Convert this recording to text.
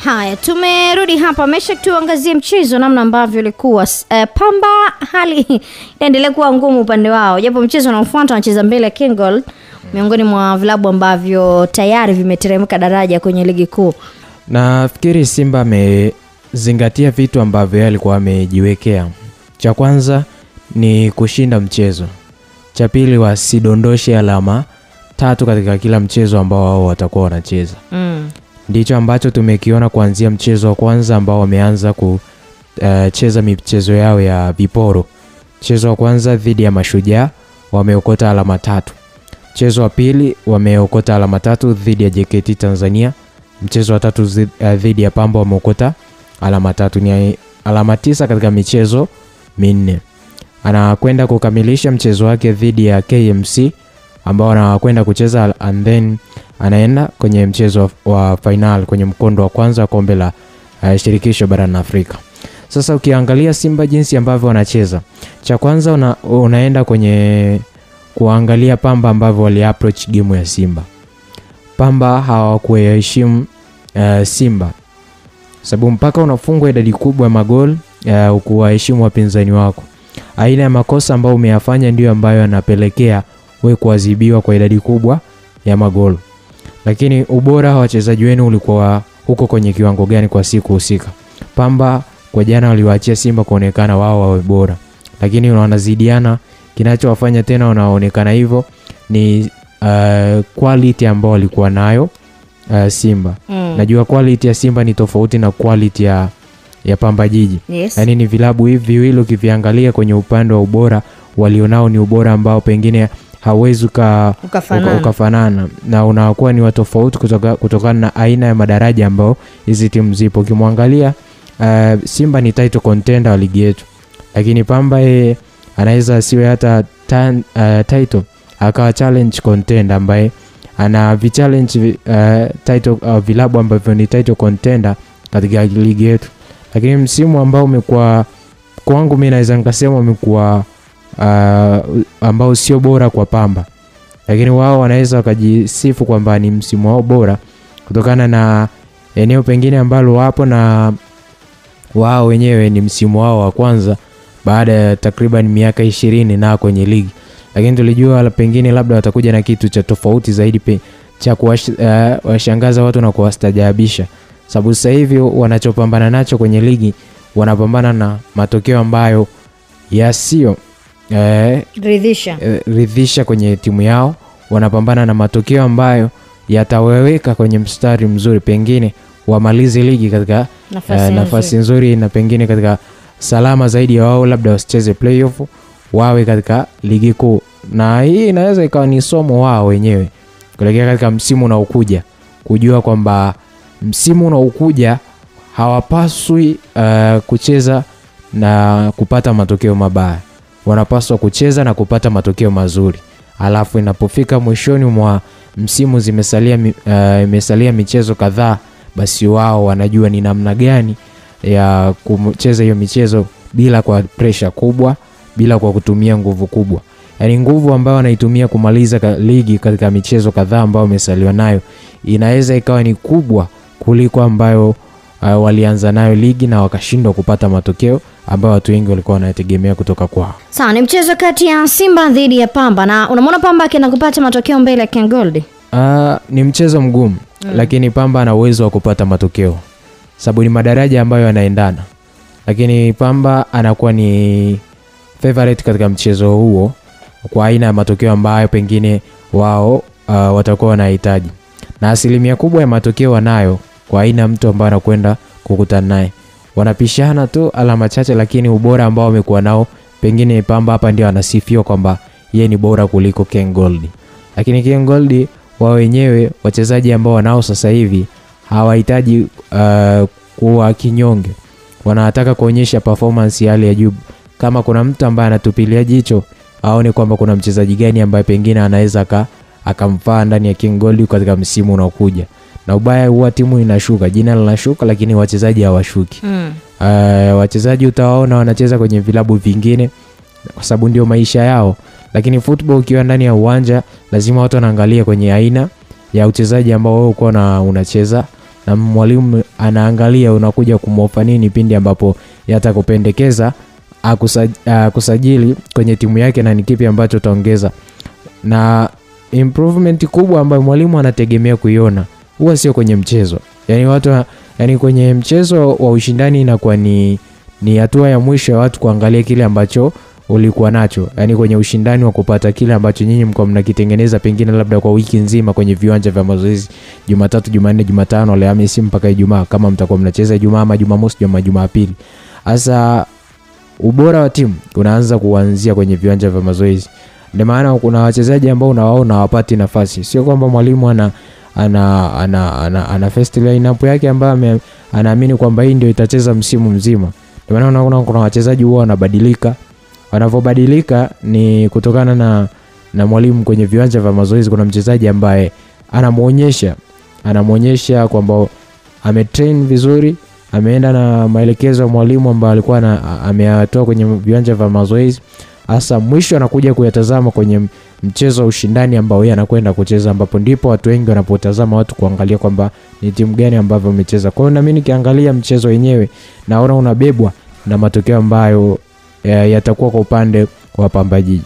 Haya, tumerudi hapa. Mesha tuangazie mchezo namna ambavyo ulikuwa. Pamba hali inaendelea kuwa ngumu upande wao. Japo mchezo unaofuata wanacheza mbele ya KenGold, miongoni mwa vilabu ambavyo tayari vimeteremka daraja kwenye ligi kuu. Nafikiri Simba amezingatia vitu ambavyo alikuwa amejiwekea. Cha kwanza ni kushinda mchezo. Cha pili wasidondoshe alama 3 katika kila mchezo ambao wao watakuwa wanacheza. Ndicho ambacho tumekiona kuanzia mchezo wa kwanza ambao wameanza kucheza michezo yao ya viporo. Mchezo wa kwanza dhidi ya Mashujaa wameokota alama 3. Mchezo wa pili wameokota alama 3 dhidi ya JKT Tanzania. Mchezo wa tatu dhidi ya Pamba wameokota alama 3, ni alama 9 katika michezo 4. Anakwenda kukamilisha mchezo wake dhidi ya KMC ambao anakwenda kucheza, and then anaenda kwenye mchezo wa final kwenye mkondo wa kwanza wa kombe la shirikisho barani Afrika. Sasa ukiangalia Simba jinsi ambavyo wanacheza, cha kwanza unaenda kwenye kuangalia Pamba ambavyo wali approach game ya Simba. Pamba hawakuheshimu Simba, sababu mpaka unafungwa idadi kubwa ya magoli ukuwaheshimu wapinzani wako. Aina ya makosa ambayo umeyafanya ndio ambayo yanapelekea wewe kuadhibiwa kwa idadi kubwa ya magoli. Lakini ubora wa wachezaji wenu ulikuwa huko kwenye kiwango gani kwa siku husika? Pamba kwa jana waliwaachia Simba kuonekana wao wawe bora, lakini wanazidiana. Kinachowafanya tena wanaonekana hivyo ni quality ambao walikuwa nayo Simba. Najua quality ya Simba ni tofauti na quality ya Pamba Jiji. Yes. Yaani ni vilabu hivi viwili ukiviangalia kwenye upande wa ubora walionao ni ubora ambao pengine hauwezi ukafanana, na unakuwa ni tofauti kutokana na aina ya madaraja ambao hizi timu zipo. Ukimwangalia Simba ni title contender wa ligi yetu, lakini Pamba anaweza asiwe hata title, akawa challenge contender ambaye ana challenge title vilabu ambavyo ni title contender katika ligi yetu. Lakini msimu ambao umekuwa kwangu mimi naweza nikasema umekuwa ambao sio bora kwa Pamba, lakini wao wanaweza wakajisifu kwamba ni msimu wao bora kutokana na eneo pengine ambalo wapo, na wao wenyewe ni msimu wao wa kwanza baada ya takriban miaka 20 na kwenye ligi. Lakini tulijua pengine labda watakuja na kitu cha tofauti zaidi cha kuwashangaza watu na kuwastajabisha, sababu sasa hivi wanachopambana nacho kwenye ligi wanapambana na matokeo ambayo yasio ridhisha kwenye timu yao. Wanapambana na matokeo ambayo yataweweka kwenye mstari mzuri, pengine wamalize ligi katika nafasi nzuri, na pengine katika salama zaidi ya wao labda wasicheze playoff, wawe katika ligi kuu. Na hii inaweza ikawa ni somo wao wenyewe kuelekea katika msimu unaokuja, kujua kwamba msimu unaokuja hawapaswi kucheza na kupata matokeo mabaya. Wanapaswa kucheza na kupata matokeo mazuri. Alafu inapofika mwishoni mwa msimu imesalia michezo kadhaa, basi wao wanajua ni namna gani ya kucheza hiyo michezo bila kwa pressure kubwa, bila kwa kutumia nguvu kubwa. Yaani nguvu ambayo wanaitumia kumaliza ligi katika michezo kadhaa ambayo wamesaliwa nayo inaweza ikawa ni kubwa kuliko ambayo walianza nayo ligi na wakashindwa kupata matokeo ambao watu wengi walikuwa wanategemea kutoka kwao. Sawa, ni mchezo kati ya Simba dhidi ya Pamba, na unamwona Pamba akienda kupata matokeo mbele ya KenGold? Ni mchezo mgumu, lakini Pamba ana uwezo wa kupata matokeo sababu ni madaraja ambayo yanaendana. Lakini Pamba anakuwa ni favorite katika mchezo huo kwa aina ya matokeo ambayo pengine wao watakuwa wanahitaji, na asilimia kubwa ya matokeo wanayo kwa aina mtu ambaye anakwenda kukutana naye. Wanapishana tu alama chache, lakini ubora ambao wamekuwa nao pengine Pamba hapa ndio anasifiwa kwamba yeye ni bora kuliko KenGold. Lakini KenGold wao wenyewe wachezaji ambao wanao sasa hivi hawahitaji kuwa kinyonge, wanataka kuonyesha performance ya hali ya juu. Kama kuna mtu ambaye anatupilia jicho aone kwamba kuna mchezaji gani ambaye pengine anaweza akamfaa ndani ya KenGold katika msimu unaokuja. Na ubaya huwa timu inashuka, jina linashuka, lakini wachezaji hawashuki. Wachezaji utawaona wanacheza kwenye vilabu vingine kwa sababu ndio maisha yao, lakini football ukiwa ndani ya uwanja lazima watu wanaangalia kwenye aina ya uchezaji ambao wewe uko na unacheza na mwalimu anaangalia unakuja kumofa nini pindi ambapo yatakupendekeza kusajili kwenye timu yake na ni kipi ambacho utaongeza. Na improvement kubwa ambayo mwalimu anategemea kuiona huwa sio kwenye mchezo. Yani kwenye mchezo wa ushindani inakuwa ni hatua ya mwisho ya watu kuangalia kile ambacho ulikuwa nacho. Yani kwenye ushindani wa kupata kile ambacho nyinyi mko mnakitengeneza pengine labda kwa wiki nzima kwenye viwanja vya mazoezi, Jumatatu, Jumanne, Jumatano, Alhamisi mpaka Ijumaa, kama mtakuwa mnacheza Ijumaa ama Jumamosi ama Jumapili. Sasa ubora wa timu unaanza kuanzia kwenye viwanja vya mazoezi. Ndio maana kuna wachezaji ambao unawaona hawapati nafasi. Sio kwamba mwalimu ana first lineup yake ambayo anaamini kwamba hii ndio itacheza msimu mzima. Ndio maana unaona kuna wachezaji huwa wanabadilika. Wanapobadilika ni kutokana na mwalimu kwenye viwanja vya mazoezi. Kuna mchezaji ambaye anamuonyesha kwamba ametrain vizuri, ameenda na maelekezo ya mwalimu ambaye alikuwa ameyatoa kwenye viwanja vya mazoezi. Hasa mwisho anakuja kuyatazama kwenye mchezo wa ushindani ambao yeye anakwenda kucheza, ambapo ndipo watu wengi wanapotazama watu kuangalia kwamba ni timu gani ambavyo umecheza. Kwa hiyo na mimi nikiangalia mchezo wenyewe naona unabebwa na matokeo ambayo yatakuwa kwa upande wa Pamba Jiji.